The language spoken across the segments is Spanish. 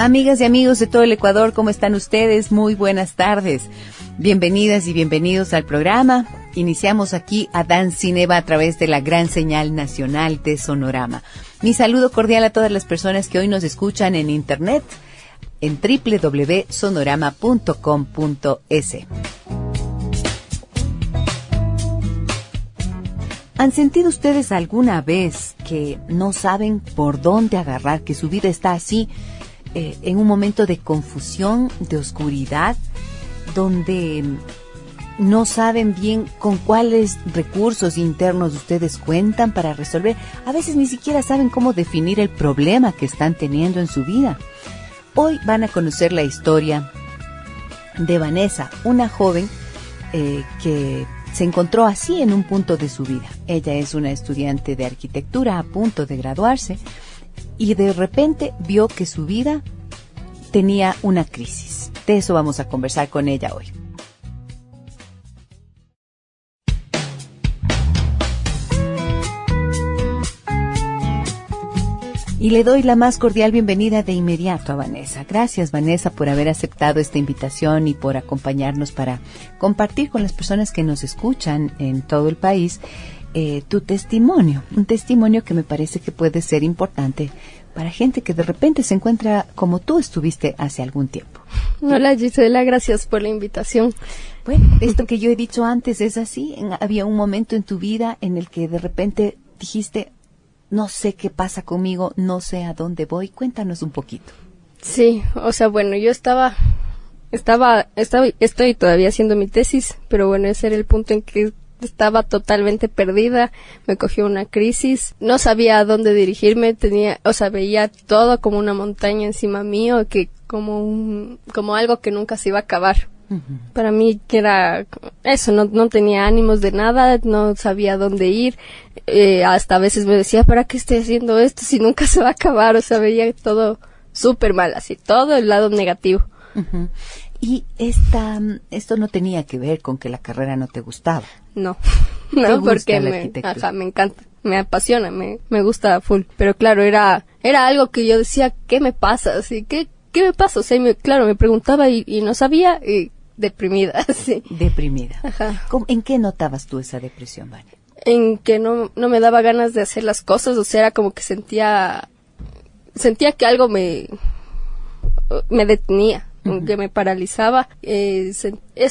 Amigas y amigos de todo el Ecuador, ¿cómo están ustedes? Muy buenas tardes. Bienvenidas y bienvenidos al programa. Iniciamos aquí Adán Cineva a través de la gran señal nacional de Sonorama. Mi saludo cordial a todas las personas que hoy nos escuchan en internet en www.sonorama.com.es. ¿Han sentido ustedes alguna vez que no saben por dónde agarrar, que su vida está así, en un momento de confusión, de oscuridad, donde no saben bien con cuáles recursos internos ustedes cuentan para resolver? A veces ni siquiera saben cómo definir el problema que están teniendo en su vida. Hoy van a conocer la historia de Vanessa, una joven que se encontró así en un punto de su vida. Ella es una estudiante de arquitectura a punto de graduarse y de repente vio que su vida tenía una crisis. De eso vamos a conversar con ella hoy. Y le doy la más cordial bienvenida de inmediato a Vanessa. Gracias, Vanessa, por haber aceptado esta invitación y por acompañarnos para compartir con las personas que nos escuchan en todo el país tu testimonio. Un testimonio que me parece que puede ser importante para gente que de repente se encuentra como tú estuviste hace algún tiempo. Hola, Gisela, gracias por la invitación. Bueno, esto que yo he dicho antes es así. Había un momento en tu vida en el que de repente dijiste: no sé qué pasa conmigo, no sé a dónde voy. Cuéntanos un poquito. Sí, o sea, bueno, yo estoy todavía haciendo mi tesis, pero bueno, ese era el punto en que estaba totalmente perdida, me cogió una crisis, no sabía a dónde dirigirme, veía todo como una montaña encima mío, que como algo que nunca se iba a acabar. Para mí que era eso, no tenía ánimos de nada, no sabía dónde ir, hasta a veces me decía, ¿para qué estoy haciendo esto si nunca se va a acabar? O sea, veía todo súper mal, así, todo el lado negativo. Y esto no tenía que ver con que la carrera no te gustaba. No, porque me encanta, me apasiona, me gusta full, pero claro, era algo que yo decía, ¿qué me pasa? Así, ¿qué me pasa? O sea, me preguntaba y no sabía, y deprimida, sí. Deprimida. Ajá. ¿En qué notabas tú esa depresión, Vane? En que no me daba ganas de hacer las cosas, o sea, era como que sentía que algo me detenía, que me paralizaba, eso,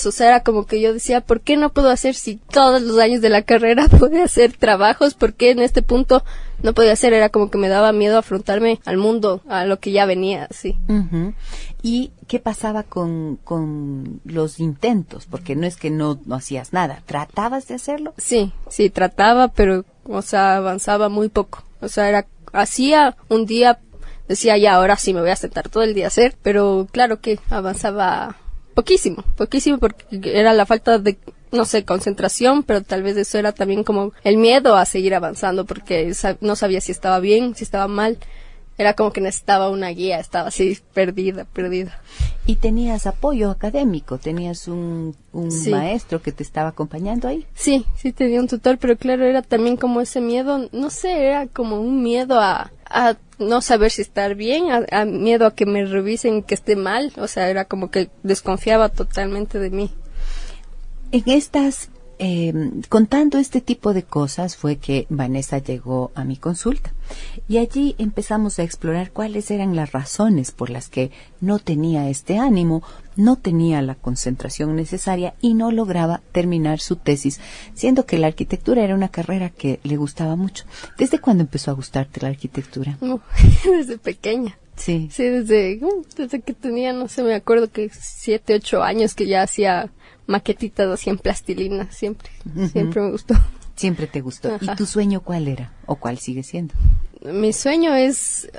o sea, era como que yo decía, ¿por qué no puedo hacer si todos los años de la carrera pude hacer trabajos? ¿Por qué en este punto no podía hacer? Era como que me daba miedo afrontarme al mundo, a lo que ya venía, sí. ¿Y qué pasaba con los intentos? Porque no es que no hacías nada, ¿tratabas de hacerlo? Sí, trataba, pero, o sea, avanzaba muy poco, o sea, hacía un día, decía, ya, ahora sí me voy a sentar todo el día a hacer, pero claro que avanzaba poquísimo, porque era la falta de, no sé, concentración, pero tal vez eso era también como el miedo a seguir avanzando, porque no sabía si estaba bien, si estaba mal, era como que necesitaba una guía, estaba así perdida. ¿Y tenías apoyo académico? ¿Tenías un sí, maestro que te estaba acompañando ahí? Sí, tenía un tutor, pero claro, era también como ese miedo, no sé, era como un miedo a no saber si estar bien, a miedo a que me revisen que esté mal, o sea, era como que desconfiaba totalmente de mí. En contando este tipo de cosas fue que Vanessa llegó a mi consulta y allí empezamos a explorar cuáles eran las razones por las que no tenía este ánimo, no tenía la concentración necesaria y no lograba terminar su tesis, siendo que la arquitectura era una carrera que le gustaba mucho. ¿Desde cuándo empezó a gustarte la arquitectura? Desde pequeña. Sí, desde que tenía, no sé, me acuerdo que 7, 8 años que ya hacía maquetitas así en plastilina, siempre me gustó. Siempre te gustó. Ajá. ¿Y tu sueño cuál era? ¿O cuál sigue siendo? Mi sueño es,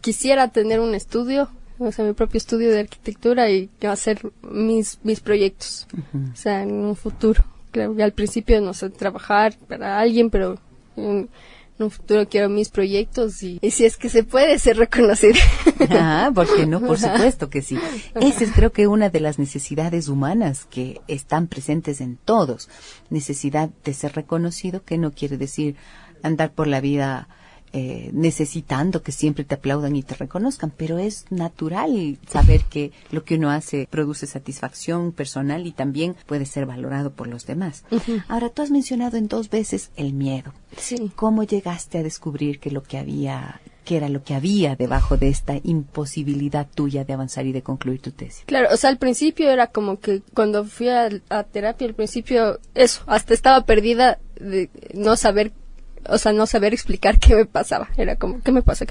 quisiera tener un estudio, o sea, mi propio estudio de arquitectura y hacer mis proyectos, o sea, en un futuro. Claro, al principio, no sé, trabajar para alguien, pero en un futuro quiero mis proyectos y si es que se puede ser reconocido. ¿Por qué no? Por supuesto que sí. Esa es, creo que, una de las necesidades humanas que están presentes en todos. Necesidad de ser reconocido, que no quiere decir andar por la vida necesitando que siempre te aplaudan y te reconozcan, pero es natural saber que lo que uno hace produce satisfacción personal y también puede ser valorado por los demás. Uh-huh. Ahora, tú has mencionado en 2 veces el miedo. Sí. ¿Cómo llegaste a descubrir que era lo que había debajo de esta imposibilidad tuya de avanzar y de concluir tu tesis? Claro, o sea, al principio era como que cuando fui a terapia, al principio eso, hasta estaba perdida de no saber explicar qué me pasaba. Era como, ¿qué me pasa?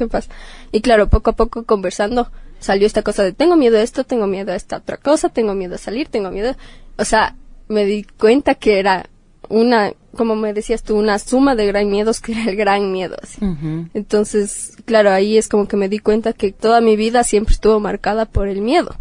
Y claro, poco a poco conversando salió esta cosa de tengo miedo a esto, tengo miedo a esta otra cosa, tengo miedo a salir, tengo miedo. O sea, me di cuenta que era como me decías tú, una suma de gran miedos que era el gran miedo. Así. Uh-huh. Entonces, claro, ahí es como que me di cuenta que toda mi vida siempre estuvo marcada por el miedo.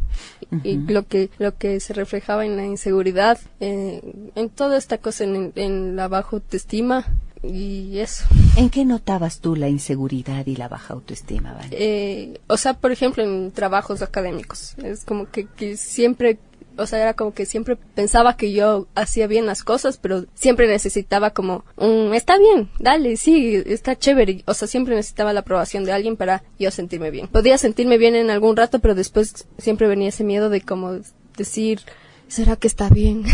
Uh-huh. Y lo que se reflejaba en la inseguridad, en toda esta cosa, en la baja autoestima. Y eso. ¿En qué notabas tú la inseguridad y la baja autoestima, Vane? O sea, por ejemplo, en trabajos académicos. Es como que siempre, o sea, era como que siempre pensaba que yo hacía bien las cosas, pero siempre necesitaba como está bien, dale, sí, está chévere. O sea, siempre necesitaba la aprobación de alguien para yo sentirme bien. Podía sentirme bien en algún rato, pero después siempre venía ese miedo de como decir, ¿será que está bien?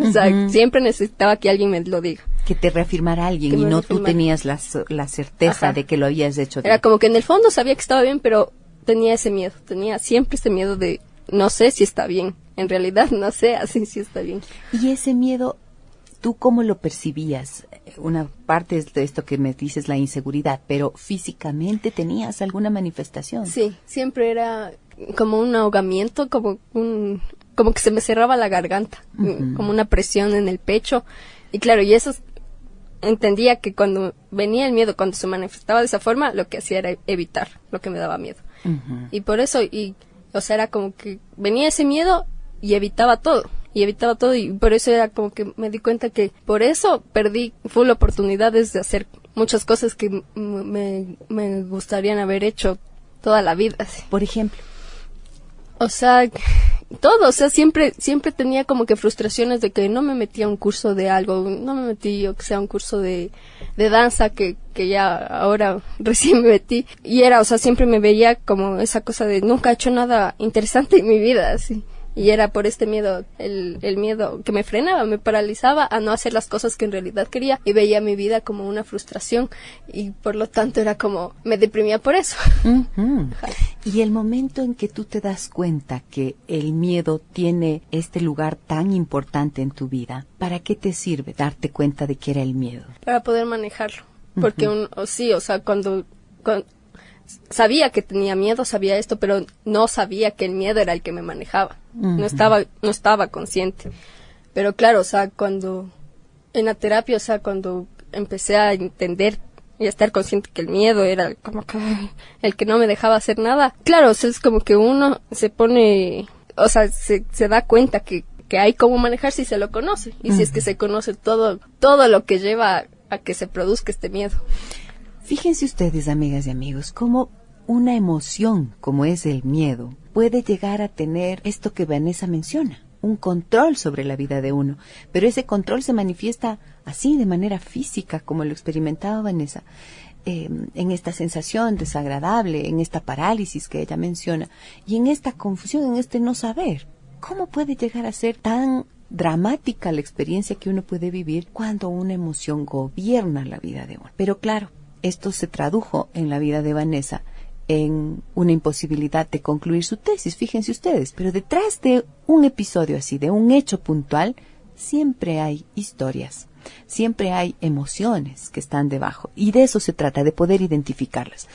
O sea, uh-huh. Siempre necesitaba que alguien me lo diga. Que te reafirmara alguien y no tú tenías la certeza Ajá. de que lo habías hecho. Era como que en el fondo sabía que estaba bien, pero tenía ese miedo. Tenía siempre ese miedo de no sé si está bien. En realidad no sé así si está bien. Y ese miedo, ¿tú cómo lo percibías? Una parte es de esto que me dices, la inseguridad, pero físicamente ¿tenías alguna manifestación? Sí, siempre era como un ahogamiento, como que se me cerraba la garganta, uh-huh. Como una presión en el pecho. Y claro, y eso entendía que cuando venía el miedo, cuando se manifestaba de esa forma, lo que hacía era evitar lo que me daba miedo. Uh-huh. Y por eso, o sea, era como que venía ese miedo y evitaba todo. Y por eso era como que me di cuenta que por eso perdí full oportunidades de hacer muchas cosas que me gustarían haber hecho toda la vida. Así. Por ejemplo. O sea, todo, o sea, siempre tenía como que frustraciones de que no me metí a un curso de algo, no me metí, o que sea un curso de danza que ya ahora recién me metí. Y era, o sea, siempre me veía como esa cosa de nunca he hecho nada interesante en mi vida, así. Y era por este miedo, el miedo que me frenaba, me paralizaba a no hacer las cosas que en realidad quería y veía mi vida como una frustración y por lo tanto era como, me deprimía por eso. Uh-huh. Y el momento en que tú te das cuenta que el miedo tiene este lugar tan importante en tu vida, ¿para qué te sirve darte cuenta de que era el miedo? Para poder manejarlo, porque cuando sabía que tenía miedo, sabía esto, pero no sabía que el miedo era el que me manejaba. Uh-huh. No estaba consciente. Pero claro, o sea, cuando en la terapia, o sea, cuando empecé a entender y a estar consciente que el miedo era como que el que no me dejaba hacer nada, claro, o sea, es como que uno se pone, o sea, se da cuenta que hay cómo manejarse si se lo conoce. Y uh-huh. Si es que se conoce todo lo que lleva a que se produzca este miedo. Fíjense ustedes, amigas y amigos, cómo una emoción como es el miedo puede llegar a tener esto que Vanessa menciona, un control sobre la vida de uno. Pero ese control se manifiesta así, de manera física, como lo experimentaba Vanessa, en esta sensación desagradable, en esta parálisis que ella menciona, y en esta confusión, en este no saber. ¿Cómo puede llegar a ser tan dramática la experiencia que uno puede vivir cuando una emoción gobierna la vida de uno? Pero claro, esto se tradujo en la vida de Vanessa en una imposibilidad de concluir su tesis, fíjense ustedes. Pero detrás de un episodio así, de un hecho puntual, siempre hay historias, siempre hay emociones que están debajo. Y de eso se trata, de poder identificarlas.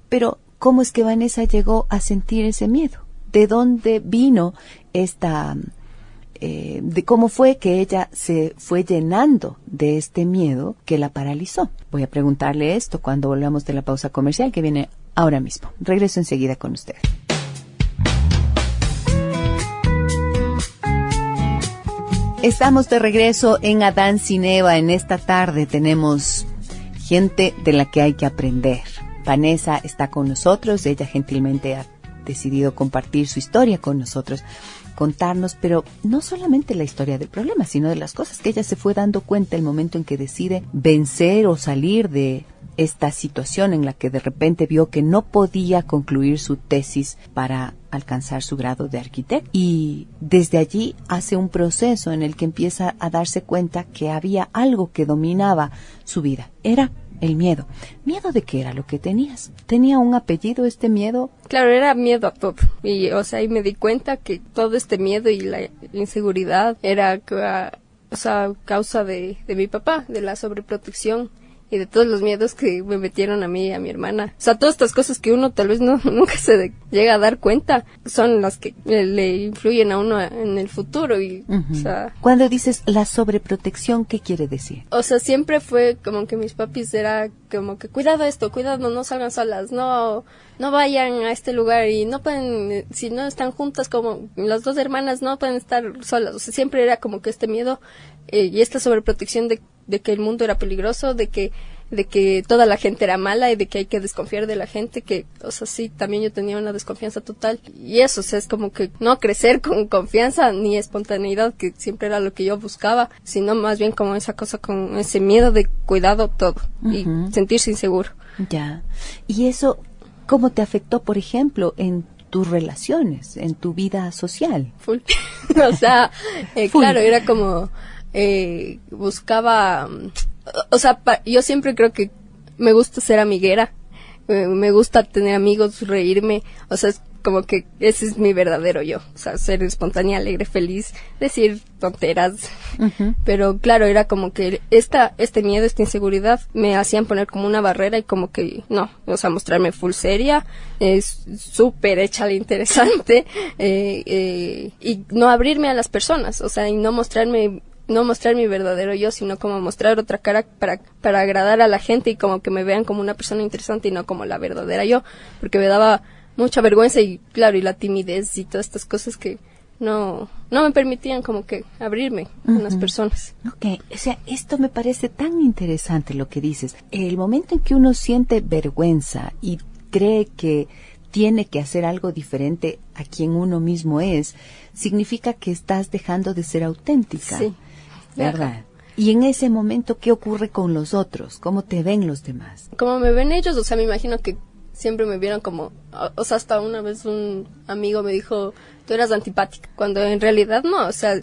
Pero, ¿cómo es que Vanessa llegó a sentir ese miedo? ¿De dónde vino de cómo fue que ella se fue llenando de este miedo que la paralizó? Voy a preguntarle esto cuando volvamos de la pausa comercial que viene ahora mismo. Regreso enseguida con usted. Estamos de regreso en Adán sin Eva. En esta tarde tenemos gente de la que hay que aprender. Vanessa está con nosotros. Ella gentilmente ha decidido compartir su historia con nosotros, contarnos, pero no solamente la historia del problema, sino de las cosas que ella se fue dando cuenta el momento en que decide vencer o salir de esta situación en la que de repente vio que no podía concluir su tesis para alcanzar su grado de arquitecto, y desde allí hace un proceso en el que empieza a darse cuenta que había algo que dominaba su vida. Era el miedo. ¿Miedo de qué era lo que tenías? ¿Tenía un apellido este miedo? Claro, era miedo a todo. Y, o sea, ahí me di cuenta que todo este miedo y la inseguridad era, causa de mi papá, de la sobreprotección y de todos los miedos que me metieron a mí y a mi hermana. O sea, todas estas cosas que uno tal vez nunca se llega a dar cuenta son las que le influyen a uno en el futuro. Y, o sea, cuando dices la sobreprotección, ¿qué quiere decir? O sea, siempre fue como que mis papis era como que cuidado esto, cuidado, no salgan solas, no vayan a este lugar y no pueden, si no están juntas como las dos hermanas, no pueden estar solas. O sea, siempre era como que este miedo y esta sobreprotección de que el mundo era peligroso, de que toda la gente era mala y de que hay que desconfiar de la gente, que, o sea, sí, también yo tenía una desconfianza total. Y eso, o sea, es como que no crecer con confianza ni espontaneidad, que siempre era lo que yo buscaba, sino más bien como esa cosa con ese miedo de cuidado todo y sentirse inseguro. Ya. ¿Y eso cómo te afectó, por ejemplo, en tus relaciones, en tu vida social? Full. O sea, claro, era como buscaba, o sea, yo siempre creo que me gusta ser amiguera, me gusta tener amigos, reírme, o sea, es como que ese es mi verdadero yo, o sea, ser espontánea, alegre, feliz, decir tonteras, pero claro, era como que este miedo, esta inseguridad me hacían poner como una barrera y como que no, o sea, mostrarme full seria, súper hecha la interesante, y no abrirme a las personas, o sea, y no mostrar mi verdadero yo, sino como mostrar otra cara para agradar a la gente y como que me vean como una persona interesante y no como la verdadera yo, porque me daba mucha vergüenza y claro, y la timidez y todas estas cosas que no me permitían como que abrirme con las personas. Ok, o sea, esto me parece tan interesante lo que dices. El momento en que uno siente vergüenza y cree que tiene que hacer algo diferente a quien uno mismo es, significa que estás dejando de ser auténtica. Sí. ¿Verdad? Y en ese momento, ¿qué ocurre con los otros? ¿Cómo te ven los demás? Como me ven ellos, o sea, me imagino que siempre me vieron como, o sea, hasta una vez un amigo me dijo, tú eras antipática, cuando en realidad no, o sea,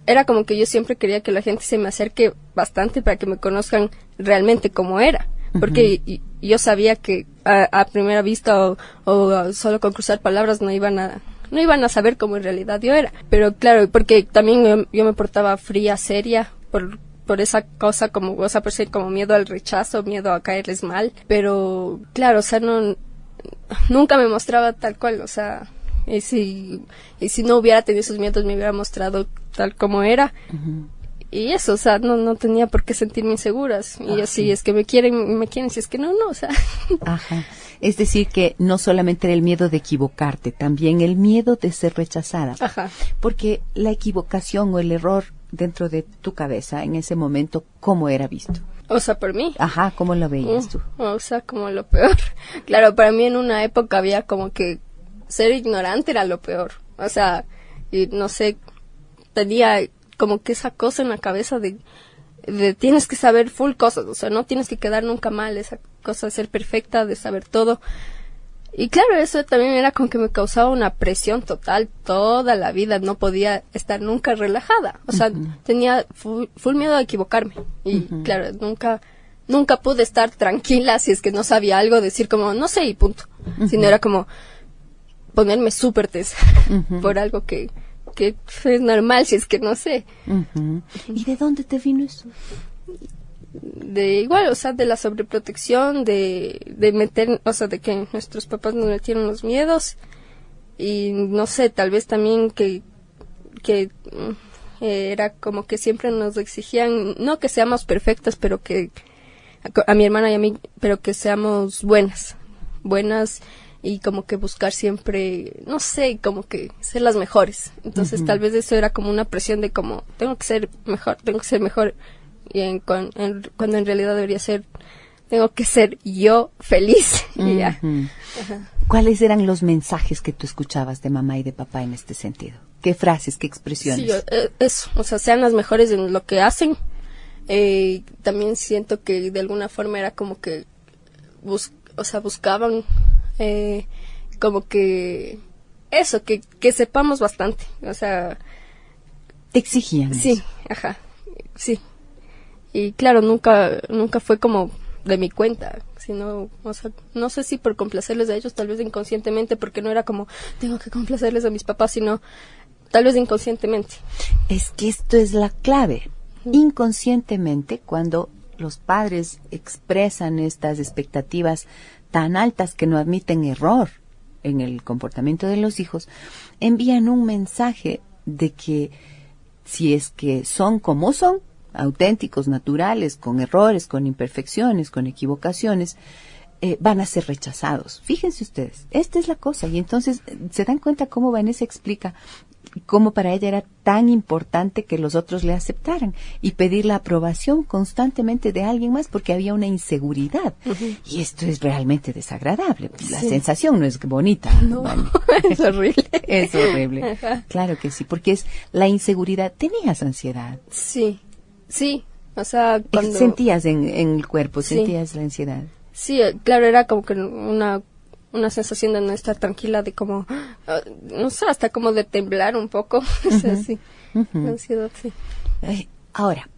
era como que yo siempre quería que la gente se me acerque bastante para que me conozcan realmente como era, porque yo sabía que a primera vista o solo con cruzar palabras no iban a saber cómo en realidad yo era. Pero claro, porque también yo me portaba fría, seria, por esa cosa como, o sea, por ser como miedo al rechazo, miedo a caerles mal. Pero claro, o sea, nunca me mostraba tal cual, o sea, y si no hubiera tenido esos miedos me hubiera mostrado tal como era. Y eso, o sea, no tenía por qué sentirme inseguras. Y así, es que me quieren, si es que no, o sea. Ajá. Es decir, que no solamente era el miedo de equivocarte, también el miedo de ser rechazada. Ajá. Porque la equivocación o el error dentro de tu cabeza en ese momento, ¿cómo era visto? O sea, por mí. Ajá, ¿cómo lo veías tú? O sea, como lo peor. Claro, para mí en una época había como que ser ignorante era lo peor. O sea, y no sé, tenía como que esa cosa en la cabeza de tienes que saber full cosas, o sea, no tienes que quedar nunca mal, esa cosa de ser perfecta, de saber todo. Y claro, eso también era como que me causaba una presión total toda la vida, no podía estar nunca relajada, o sea, tenía full miedo a equivocarme. Y claro, nunca pude estar tranquila si es que no sabía algo, decir como, no sé, y punto. Sino era como ponerme súper tensa por algo que es normal si es que no sé. ¿Y de dónde te vino eso? De igual, o sea, de la sobreprotección, de meter, o sea, de que nuestros papás nos metieron los miedos y no sé, tal vez también que era como que siempre nos exigían, no que seamos perfectas, pero que a mi hermana y a mí, pero que seamos buenas y como que buscar siempre, no sé, como que ser las mejores. Entonces tal vez eso era como una presión de como, tengo que ser mejor, y cuando en realidad debería ser, tengo que ser yo feliz. Y ya. ¿Cuáles eran los mensajes que tú escuchabas de mamá y de papá en este sentido? ¿Qué frases, qué expresiones? Sí, eso, o sea, sean las mejores en lo que hacen. También siento que de alguna forma era como que buscaban como que eso, que sepamos bastante, o sea... Te exigían Sí, eso. ajá, sí. Y claro, nunca fue como de mi cuenta, sino, o sea, no sé si por complacerles a ellos, tal vez inconscientemente, porque no era como, tengo que complacerles a mis papás, sino tal vez inconscientemente. Es que esto es la clave. Inconscientemente, cuando los padres expresan estas expectativas tan altas que no admiten error en el comportamiento de los hijos, envían un mensaje de que si es que son como son, auténticos, naturales, con errores, con imperfecciones, con equivocaciones, van a ser rechazados. Fíjense ustedes, esta es la cosa. Y entonces se dan cuenta cómo Vanessa explica cómo para ella era tan importante que los otros le aceptaran y pedir la aprobación constantemente de alguien más porque había una inseguridad. Y esto es realmente desagradable. La sensación no es bonita. No, es horrible. Es horrible. Ajá. Claro que sí, porque es la inseguridad. ¿Tenías ansiedad? Sí, o sea, cuando... Sentías en el cuerpo, Sí. sentías la ansiedad. Sí, claro, era como que una sensación de no estar tranquila, de como, no sé, hasta como de temblar un poco. O sea, sí, la ansiedad, sí. Ahora,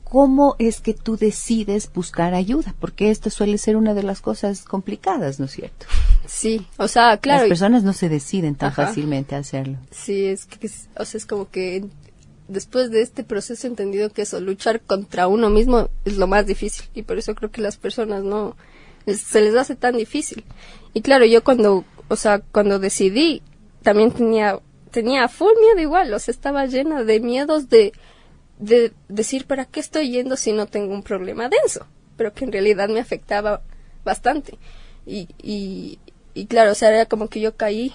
¿cómo es que tú decides buscar ayuda? Porque esto suele ser una de las cosas complicadas, ¿no es cierto? Sí, o sea, claro. Las personas no se deciden tan Ajá. fácilmente a hacerlo. Sí, o sea, es como que después de este proceso he entendido que eso, luchar contra uno mismo es lo más difícil. Y por eso creo que las personas se les hace tan difícil. Y claro, yo cuando decidí, también tenía full miedo igual, o sea, estaba llena de miedos de decir, ¿para qué estoy yendo si no tengo un problema denso? Pero que en realidad me afectaba bastante. Y claro, o sea, era como que yo caí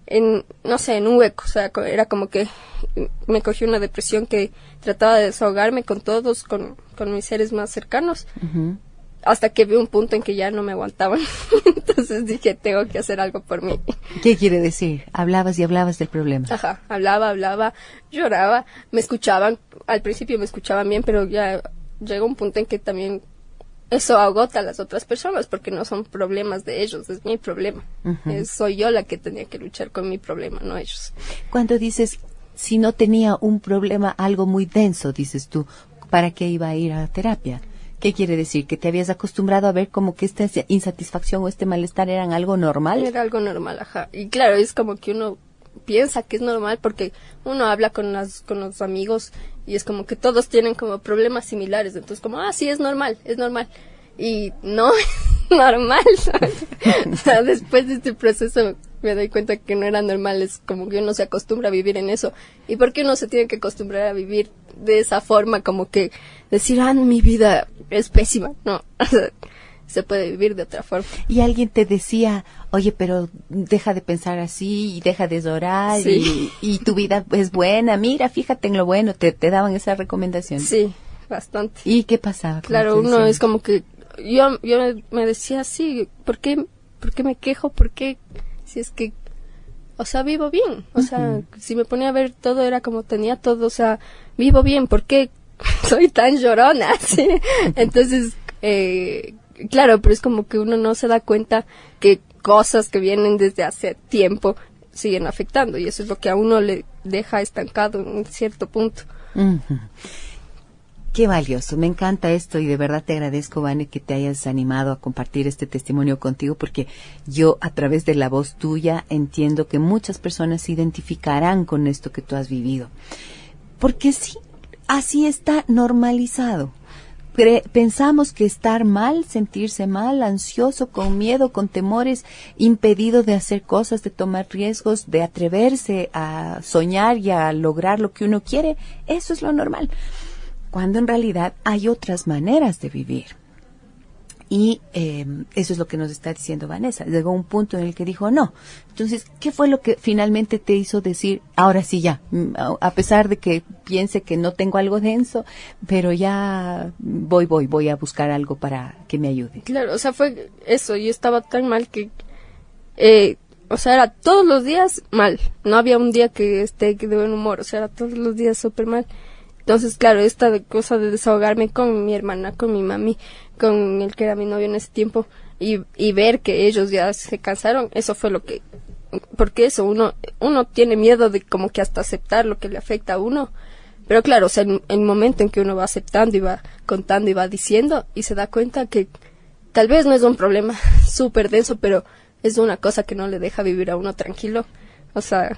en un hueco, o sea, era como que me cogí una depresión que trataba de desahogarme con todos, con mis seres más cercanos, hasta que vi un punto en que ya no me aguantaban. Entonces dije, tengo que hacer algo por mí. ¿Qué quiere decir? Hablabas y hablabas del problema. Ajá, hablaba, lloraba, me escuchaban, al principio me escuchaban bien, pero ya llegó un punto en que también eso agota a las otras personas, porque no son problemas de ellos, es mi problema. Soy yo la que tenía que luchar con mi problema, no ellos. Cuando dices, si no tenía un problema, algo muy denso, dices tú, ¿para qué iba a ir a terapia? ¿Qué quiere decir? ¿Que te habías acostumbrado a ver como que esta insatisfacción o este malestar eran algo normal? Era algo normal, ajá. Y claro, es como que uno piensa que es normal porque uno habla con los amigos y es como que todos tienen como problemas similares. Entonces como, sí, es normal. Y no es normal. O sea, después de este proceso me doy cuenta que no era normal. Es como que uno se acostumbra a vivir en eso. ¿Y por qué uno se tiene que acostumbrar a vivir de esa forma? Como que decir, mi vida es pésima. No, o sea, se puede vivir de otra forma. Y alguien te decía, oye, pero deja de pensar así y deja de llorar y tu vida es buena, mira, fíjate en lo bueno, te daban esa recomendación. Sí, bastante. ¿Y qué pasaba? Claro, uno es como que yo me decía, sí, ¿por qué me quejo? ¿Por qué? Si es que, o sea, vivo bien. O sea, si me ponía a ver todo, era como tenía todo, o sea, vivo bien. ¿Por qué soy tan llorona? ¿Sí? Entonces, claro, pero es como que uno no se da cuenta que cosas que vienen desde hace tiempo siguen afectando. Y eso es lo que a uno le deja estancado en un cierto punto. Qué valioso, me encanta esto y de verdad te agradezco, Vane, que te hayas animado a compartir este testimonio contigo, porque yo a través de la voz tuya entiendo que muchas personas se identificarán con esto que tú has vivido. Porque sí, así está normalizado. Pensamos que estar mal, sentirse mal, ansioso, con miedo, con temores, impedido de hacer cosas, de tomar riesgos, de atreverse a soñar y a lograr lo que uno quiere, eso es lo normal. Cuando en realidad hay otras maneras de vivir. Y eso es lo que nos está diciendo Vanessa. Llegó un punto en el que dijo no. Entonces, ¿qué fue lo que finalmente te hizo decir, ahora sí ya, a pesar de que piense que no tengo algo denso, pero ya voy a buscar algo para que me ayude? Claro, o sea, fue eso. Yo estaba tan mal que, o sea, era todos los días mal. No había un día que esté de buen humor. O sea, era todos los días súper mal. Entonces, claro, esta cosa de desahogarme con mi hermana, con mi mami, con el que era mi novio en ese tiempo, y ver que ellos ya se cansaron, eso fue lo que, porque eso, uno tiene miedo de como que hasta aceptar lo que le afecta a uno, pero claro, o sea, en el momento en que uno va aceptando y va contando y va diciendo, y se da cuenta que tal vez no es un problema súper denso, pero es una cosa que no le deja vivir a uno tranquilo, o sea,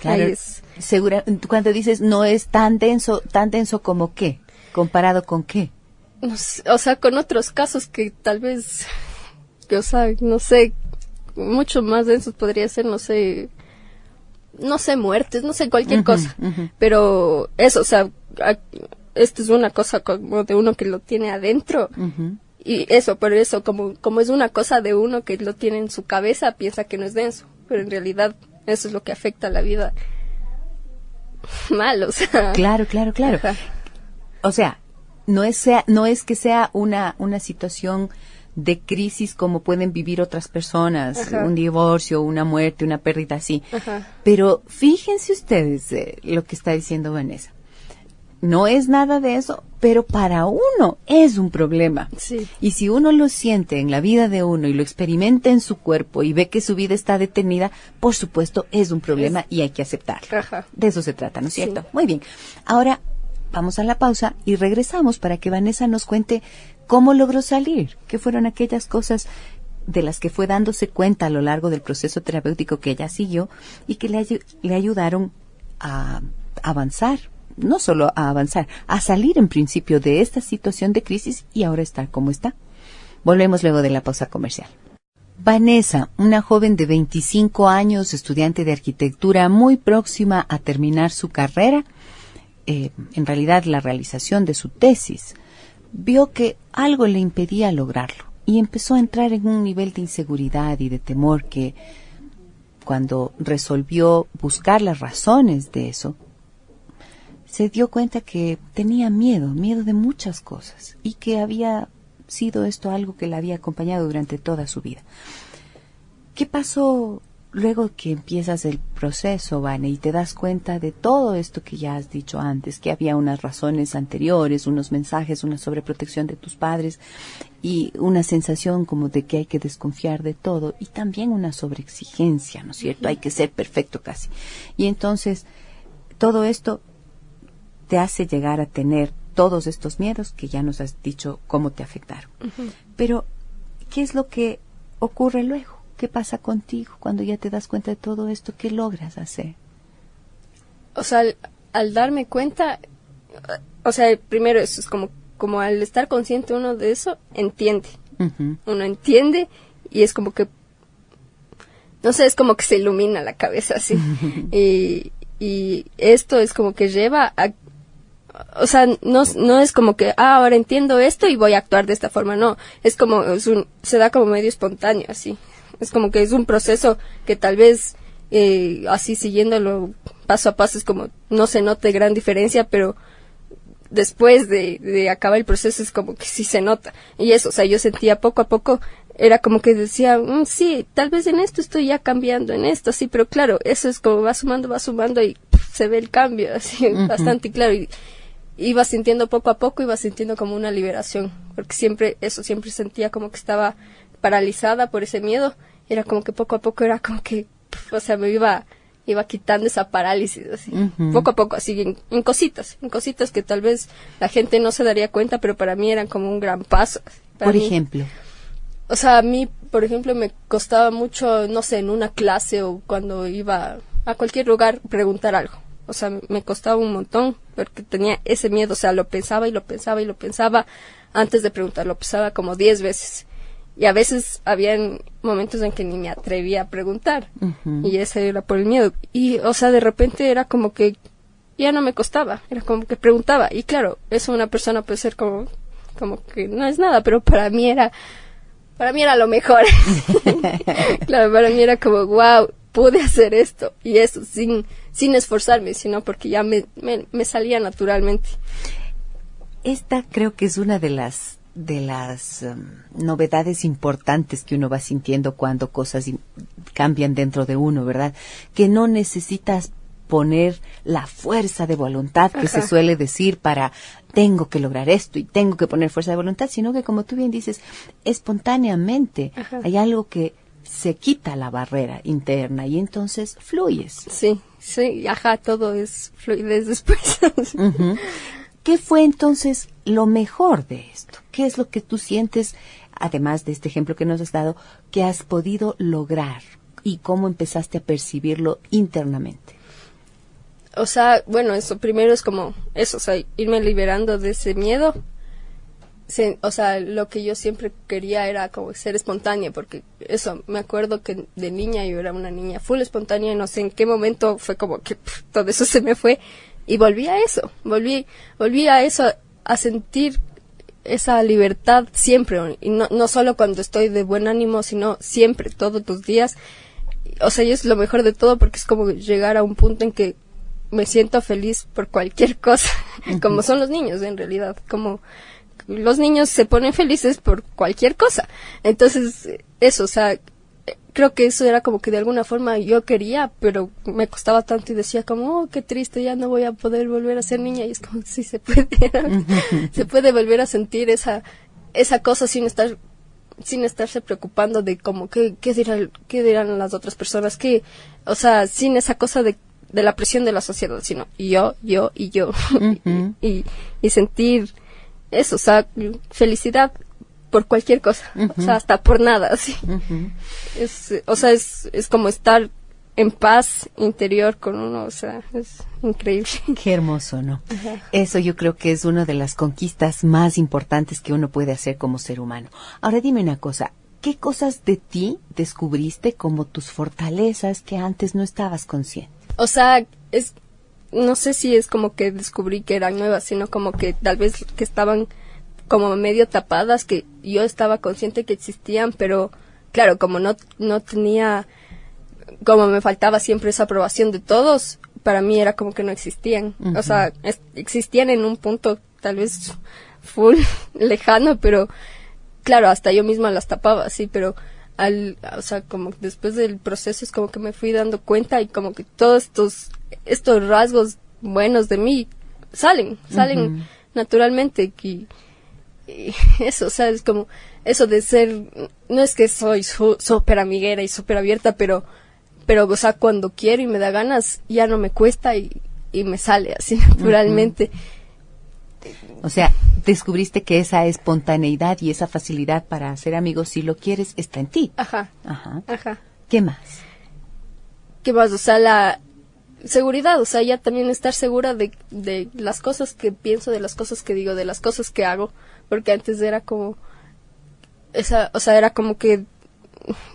claro, ahí es... Segura, cuando dices no es tan denso como qué, comparado con qué. No sé, o sea, con otros casos que tal vez, o sea, no sé, mucho más densos podría ser, no sé, muertes, no sé, cualquier cosa. Pero eso, o sea, esto es una cosa como de uno que lo tiene adentro. Y eso, por eso, como es una cosa de uno que lo tiene en su cabeza, piensa que no es denso. Pero en realidad, eso es lo que afecta a la vida. Mal, o sea. Claro. Ajá. O sea, no es que sea una situación de crisis como pueden vivir otras personas, Ajá. un divorcio, una muerte, una pérdida así. Ajá. Pero fíjense ustedes lo que está diciendo Vanessa. No es nada de eso, pero para uno es un problema. Sí. Y si uno lo siente en la vida de uno y lo experimenta en su cuerpo y ve que su vida está detenida, por supuesto es un problema y hay que aceptarlo. Ajá. De eso se trata, ¿no es cierto? Sí. Muy bien. Ahora vamos a la pausa y regresamos para que Vanessa nos cuente cómo logró salir, qué fueron aquellas cosas de las que fue dándose cuenta a lo largo del proceso terapéutico que ella siguió y que le ayudaron a avanzar. No solo a avanzar, a salir en principio de esta situación de crisis y ahora estar como está. Volvemos luego de la pausa comercial. Vanessa, una joven de 25 años, estudiante de arquitectura, muy próxima a terminar su carrera, en realidad la realización de su tesis, vio que algo le impedía lograrlo y empezó a entrar en un nivel de inseguridad y de temor que, cuando resolvió buscar las razones de eso, se dio cuenta que tenía miedo de muchas cosas y que había sido esto algo que la había acompañado durante toda su vida. ¿Qué pasó luego que empiezas el proceso, Vane, y te das cuenta de todo esto que ya has dicho antes, que había unas razones anteriores, unos mensajes, una sobreprotección de tus padres y una sensación como de que hay que desconfiar de todo y también una sobreexigencia, ¿no es cierto? Hay que ser perfecto casi. Y entonces todo esto te hace llegar a tener todos estos miedos que ya nos has dicho cómo te afectaron. Pero, ¿qué es lo que ocurre luego? ¿Qué pasa contigo cuando ya te das cuenta de todo esto? ¿Qué logras hacer? O sea, al darme cuenta, o sea, primero eso es como al estar consciente uno de eso, entiende. Uno entiende y es como que, no sé, es como que se ilumina la cabeza así. Y esto es como que lleva a, o sea, no es como que, ahora entiendo esto y voy a actuar de esta forma, no, es como, se da como medio espontáneo, así, es como que es un proceso que tal vez, así siguiéndolo paso a paso, es como, no se note gran diferencia, pero después de acabar el proceso es como que sí se nota, y eso, o sea, yo sentía poco a poco, era como que decía, sí, tal vez en esto estoy ya cambiando, en esto, sí, pero claro, eso es como va sumando y se ve el cambio, así, bastante claro, y iba sintiendo poco a poco, iba sintiendo como una liberación, porque siempre sentía como que estaba paralizada por ese miedo, era como que poco a poco era como que, o sea, me iba quitando esa parálisis, así, poco a poco, así, en cositas que tal vez la gente no se daría cuenta, pero para mí eran como un gran paso. Por ejemplo. O sea, a mí, por ejemplo, me costaba mucho, no sé, en una clase o cuando iba a cualquier lugar preguntar algo. O sea, me costaba un montón porque tenía ese miedo, o sea, lo pensaba antes de preguntar, lo pensaba como 10 veces. Y a veces habían momentos en que ni me atrevía a preguntar. Y ese era por el miedo. Y, o sea, de repente era como que ya no me costaba, era como que preguntaba. Y claro, eso una persona puede ser como que no es nada, pero para mí era lo mejor. Claro, para mí era como, wow, pude hacer esto. Y eso, sin esforzarme, sino porque ya me salía naturalmente. Esta creo que es una de las novedades importantes que uno va sintiendo cuando cosas cambian dentro de uno, ¿verdad? Que no necesitas poner la fuerza de voluntad que se suele decir para tengo que lograr esto y tengo que poner fuerza de voluntad, sino que, como tú bien dices, espontáneamente hay algo que se quita la barrera interna y entonces fluyes. Sí, todo es fluidez después. ¿Qué fue entonces lo mejor de esto? ¿Qué es lo que tú sientes, además de este ejemplo que nos has dado, que has podido lograr y cómo empezaste a percibirlo internamente? O sea, bueno, eso primero es como eso, o sea, irme liberando de ese miedo. O sea, lo que yo siempre quería era como ser espontánea, porque eso, me acuerdo que de niña yo era una niña full espontánea y no sé en qué momento fue como que todo eso se me fue y volví a eso, volví a eso, a sentir esa libertad siempre, y no solo cuando estoy de buen ánimo, sino siempre, todos los días. O sea, y es lo mejor de todo porque es como llegar a un punto en que me siento feliz por cualquier cosa, como son los niños en realidad, como los niños se ponen felices por cualquier cosa. Entonces, eso, o sea, creo que eso era como que de alguna forma yo quería, pero me costaba tanto y decía como, oh, qué triste, ya no voy a poder volver a ser niña. Y es como, sí se puede, se puede volver a sentir esa cosa sin estarse preocupando de como qué dirán las otras personas, o sea, sin esa cosa de la presión de la sociedad, sino yo y yo. y sentir eso, o sea, felicidad por cualquier cosa, o sea, hasta por nada, así. Es como estar en paz interior con uno, o sea, es increíble. Qué hermoso, ¿no? Eso yo creo que es una de las conquistas más importantes que uno puede hacer como ser humano. Ahora dime una cosa, ¿qué cosas de ti descubriste como tus fortalezas que antes no estabas consciente? O sea, no sé si es como que descubrí que eran nuevas, sino como que tal vez que estaban como medio tapadas, que yo estaba consciente que existían, pero claro, como no tenía, como me faltaba siempre esa aprobación de todos, para mí era como que no existían. O sea, existían en un punto tal vez full lejano, pero claro, hasta yo misma las tapaba, sí, pero o sea, como después del proceso es como que me fui dando cuenta y como que todos estos rasgos buenos de mí salen naturalmente y eso, o sea, es como eso de ser, no es que soy súper amiguera y súper abierta, pero, o sea, cuando quiero y me da ganas, ya no me cuesta y me sale así naturalmente. O sea, descubriste que esa espontaneidad y esa facilidad para hacer amigos, si lo quieres, está en ti. Ajá. ¿Qué más? O sea, la seguridad, o sea, ya también estar segura de las cosas que pienso, de las cosas que digo, de las cosas que hago, porque antes era como o sea, era como que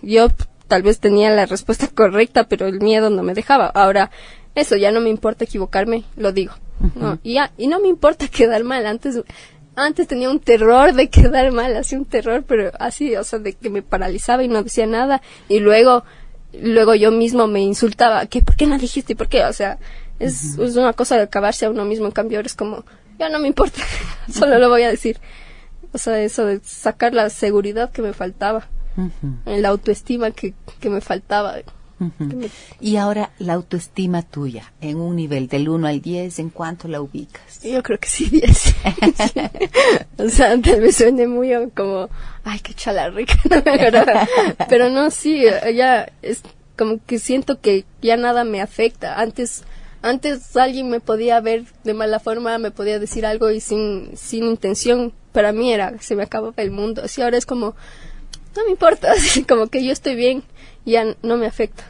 yo tal vez tenía la respuesta correcta, pero el miedo no me dejaba. Ahora, eso, ya no me importa equivocarme, lo digo. ¿No? Y no me importa quedar mal. Antes tenía un terror de quedar mal, así un terror, pero así, o sea, de que me paralizaba y no decía nada. Y luego yo mismo me insultaba, ¿por qué no dijiste? ¿Y por qué? O sea, es una cosa de acabarse a uno mismo. En cambio, ahora es como, ya no me importa, solo lo voy a decir. O sea, eso de sacar la seguridad que me faltaba, la autoestima que me faltaba. Y ahora, la autoestima tuya, en un nivel del 1 al 10, ¿en cuánto la ubicas? Yo creo que sí, 10. Sí. O sea, tal vez suene muy como, ay, qué chala rica, pero no, sí, ya es como que siento que ya nada me afecta. Antes alguien me podía ver de mala forma, me podía decir algo y sin intención, para mí se me acababa el mundo. Así ahora es como, no me importa, así como que yo estoy bien, ya no me afecta.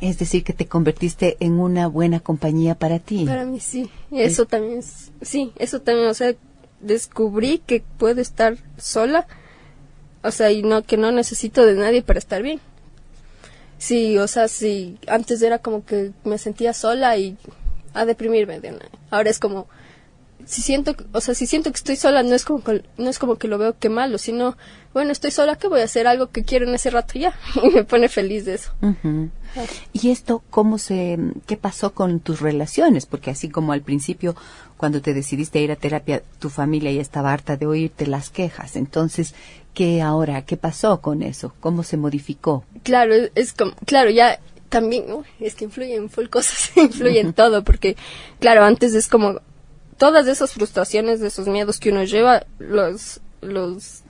Es decir, que te convertiste en una buena compañía para ti. Para mí sí, eso también, o sea, descubrí que puedo estar sola, o sea, y que no necesito de nadie para estar bien. Sí, o sea, sí, antes era como que me sentía sola y a deprimirme de una. Ahora es como, si siento que estoy sola, no es como que lo veo que malo, sino, bueno, estoy sola, ¿qué voy a hacer? Algo que quiero en ese rato ya, y me pone feliz de eso. ¿Y esto qué pasó con tus relaciones? Porque así como al principio, cuando te decidiste a ir a terapia, tu familia ya estaba harta de oírte las quejas. Entonces, ¿qué pasó con eso? ¿Cómo se modificó? Claro, es como, claro, ya también, ¿no? Es que influyen full cosas, influyen todo, porque, claro, antes es como, todas esas frustraciones, de esos miedos que uno lleva, los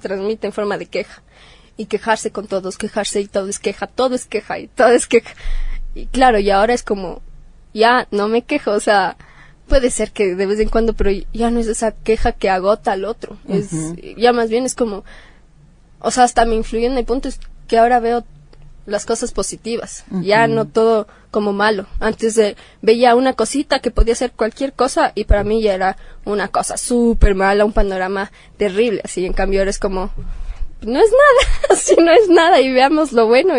transmite en forma de queja. Y quejarse con todos, quejarse y todo es queja y todo es queja. Y claro, y ahora es como, ya no me quejo, o sea, puede ser que de vez en cuando, pero ya no es esa queja que agota al otro. Es, ya más bien es como, o sea, hasta me influyó en el punto es que ahora veo las cosas positivas, ya no todo como malo. Antes veía una cosita que podía ser cualquier cosa y para mí ya era una cosa súper mala, un panorama terrible, así. En cambio ahora es como, no es nada, así no es nada, y veamos lo bueno.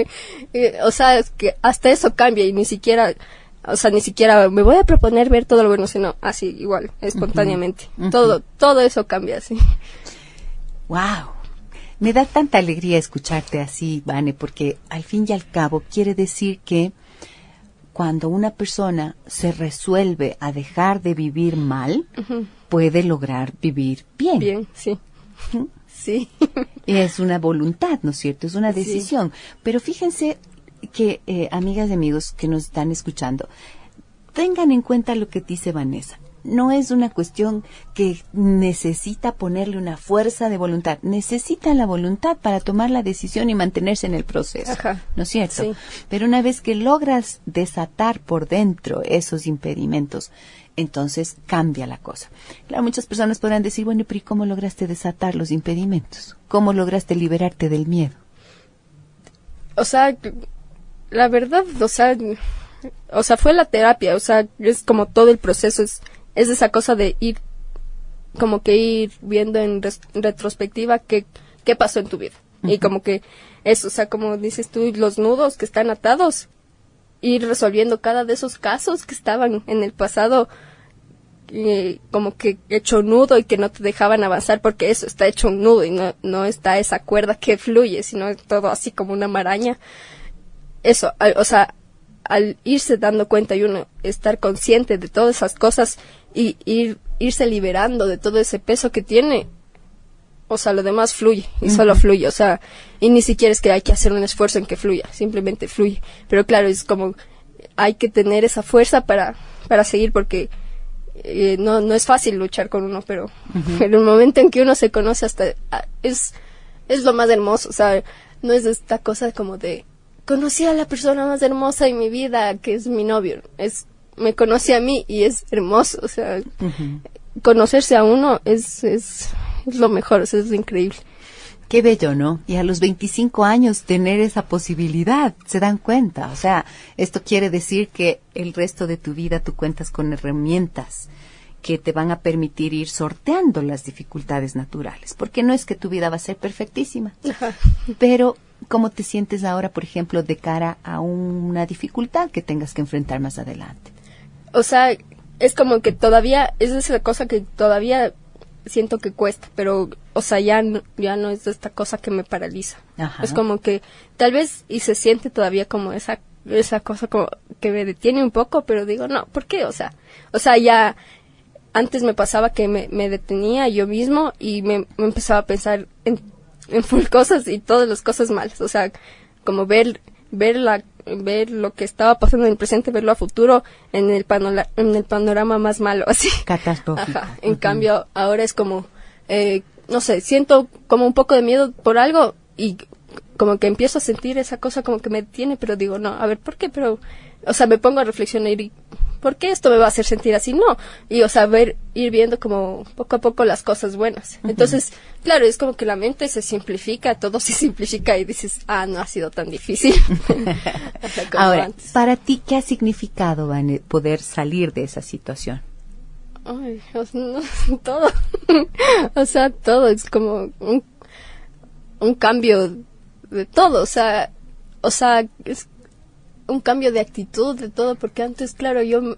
O sea, es que hasta eso cambia y ni siquiera me voy a proponer ver todo lo bueno, sino así, igual, espontáneamente. Todo eso cambia, así. Wow. Me da tanta alegría escucharte así, Vane, porque al fin y al cabo quiere decir que cuando una persona se resuelve a dejar de vivir mal, puede lograr vivir bien. Bien, sí. Sí. Es una voluntad, ¿no es cierto? Es una decisión. Sí. Pero fíjense que, amigas y amigos que nos están escuchando, tengan en cuenta lo que dice Vanessa. No es una cuestión que necesita ponerle una fuerza de voluntad. Necesita la voluntad para tomar la decisión y mantenerse en el proceso. Ajá. ¿No es cierto? Sí. Pero una vez que logras desatar por dentro esos impedimentos, entonces cambia la cosa. Claro, muchas personas podrán decir, bueno, pero ¿y cómo lograste desatar los impedimentos? ¿Cómo lograste liberarte del miedo? O sea, la verdad, o sea, fue la terapia, o sea, es como todo el proceso, es esa cosa de ir viendo en retrospectiva qué pasó en tu vida. Y como que eso, o sea, como dices tú, los nudos que están atados, ir resolviendo cada de esos casos que estaban en el pasado, como que hecho nudo y que no te dejaban avanzar, porque eso está hecho un nudo y no está esa cuerda que fluye, sino es todo así como una maraña. Eso, o sea, al irse dando cuenta y uno estar consciente de todas esas cosas y irse liberando de todo ese peso que tiene, o sea, lo demás fluye y solo fluye, o sea, y ni siquiera es que hay que hacer un esfuerzo en que fluya, simplemente fluye. Pero claro, es como hay que tener esa fuerza para seguir, porque no es fácil luchar con uno, pero en el momento en que uno se conoce hasta es lo más hermoso, o sea, no es esta cosa como de conocí a la persona más hermosa de mi vida, que es mi novio. Me conocí a mí y es hermoso. O sea, conocerse a uno es lo mejor, o sea, es increíble. Qué bello, ¿no? Y a los 25 años tener esa posibilidad, ¿se dan cuenta? O sea, esto quiere decir que el resto de tu vida tú cuentas con herramientas que te van a permitir ir sorteando las dificultades naturales. Porque no es que tu vida va a ser perfectísima, pero ¿cómo te sientes ahora, por ejemplo, de cara a una dificultad que tengas que enfrentar más adelante? O sea, es como que todavía, es esa cosa que todavía siento que cuesta, pero, o sea, ya no es esta cosa que me paraliza. Ajá. Es como que tal vez y se siente todavía como esa cosa como que me detiene un poco, pero digo, no, ¿por qué? O sea, ya antes me pasaba que me detenía yo mismo y me empezaba a pensar en full cosas y todas las cosas malas, o sea, como ver lo que estaba pasando en el presente, verlo a futuro en el panorama más malo, así. Catastrófico. Ajá. En cambio, ahora es como, no sé, siento como un poco de miedo por algo y como que empiezo a sentir esa cosa como que me detiene, pero digo, no, a ver, ¿por qué? Pero, o sea, me pongo a reflexionar y ¿por qué esto me va a hacer sentir así? No. Y, o sea, ir viendo como poco a poco las cosas buenas. Entonces, claro, es como que la mente se simplifica, todo se simplifica y dices, no ha sido tan difícil. Ahora, antes. Para ti, ¿qué ha significado, Vane, poder salir de esa situación? Ay, todo. O sea, todo es como un cambio de todo. O sea, es un cambio de actitud, de todo, porque antes, claro, yo